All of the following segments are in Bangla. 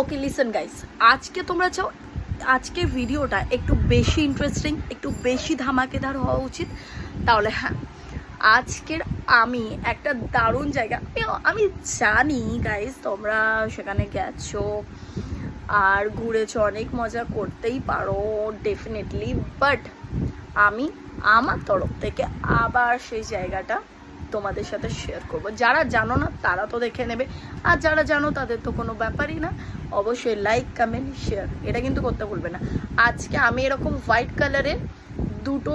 ওকে লিসেন গাইস, আজকে তোমরা চাও আজকে ভিডিওটা একটু বেশি ইন্টারেস্টিং, একটু বেশি ধামাকেদার হওয়া উচিত। তাহলে হ্যাঁ, আজকের আমি একটা দারুণ জায়গা, আমি জানি গাইস তোমরা সেখানে গেছো আর ঘুরেছো, অনেক মজা করতেই পারো ডেফিনেটলি, বাট আমি আমার তরফ থেকে আবার সেই জায়গাটা তোমাদের সাথে শেয়ার করব। যারা জানো না তারা তো দেখে নেবে, আর যারা জানো তাদের তো কোনো ব্যাপারই না। অবশ্যই লাইক কমেন্ট শেয়ার এটা কিন্তু করতে ভুলবে না। আজকে আমি এরকম হোয়াইট কালারের দুটো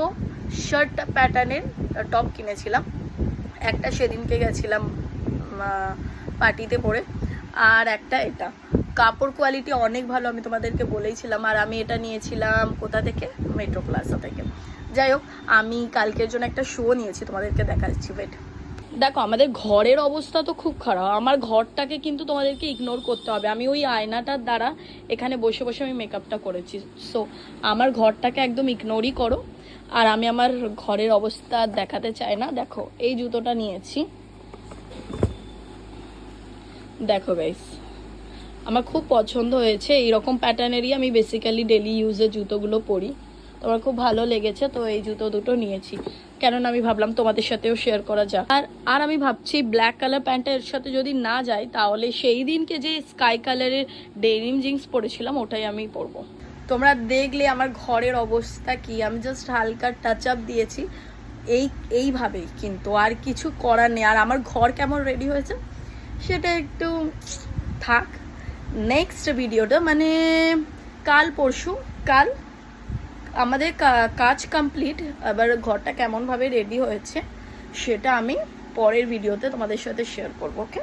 শার্ট প্যাটার্নের টপ কিনেছিলাম। একটা সেদিনকে গেছিলাম পার্টিতে পরে, আর একটা এটা। কাপড় কোয়ালিটি অনেক ভালো, আমি তোমাদেরকে বলেইছিলাম। আর আমি এটা নিয়েছিলাম কোথা থেকে? মেট্রো প্লাজা থেকে। যাই হোক, আমি কালকের জন্য একটা শো নিয়েছি, তোমাদেরকে দেখাচ্ছি। ওয়েট, দেখো আমাদের ঘরের অবস্থা তো খুব খারাপ। আমার ঘরটাকে কিন্তু তোমাদেরকে ইগনোর করতে হবে। আমি ওই আয়নাটার দ্বারা এখানে বসে বসে আমি মেকআপটা করেছি, সো আমার ঘরটাকে একদম ইগনোরই করো। আর আমি আমার ঘরের অবস্থা দেখাতে চাই না। দেখো এই জুতোটা নিয়েছি, দেখো গাইস আমার খুব পছন্দ হয়েছে। এইরকম প্যাটার্নেরই আমি বেসিক্যালি ডেলি ইউজের জুতোগুলো পরি, তো আমার খুব ভালো লেগেছে। তো এই জুতো দুটো নিয়েছি, কেননা আমি ভাবলাম তোমাদের সাথেও শেয়ার করা যাক। আর আমি ভাবছি ব্ল্যাক কালার প্যান্টের সাথে যদি না যায়, তাহলে সেই দিনকে যে স্কাই কালারের ডেনিম জিন্স পরেছিলাম ওটাই আমি পরবো। তোমরা দেখলে আমার ঘরের অবস্থা কি, আমি জাস্ট হালকা টাচ আপ দিয়েছি এইভাবেই, কিন্তু আর কিছু করার নেই। আর আমার ঘর কেমন রেডি হয়েছে সেটা একটু থাক নেক্সট ভিডিওটা, মানে কাল পরশু। কাল আমাদের কাজ কমপ্লিট, এবার ঘরটা কেমনভাবে রেডি হয়েছে সেটা আমি পরের ভিডিওতে তোমাদের সাথে শেয়ার করবো। ওকে।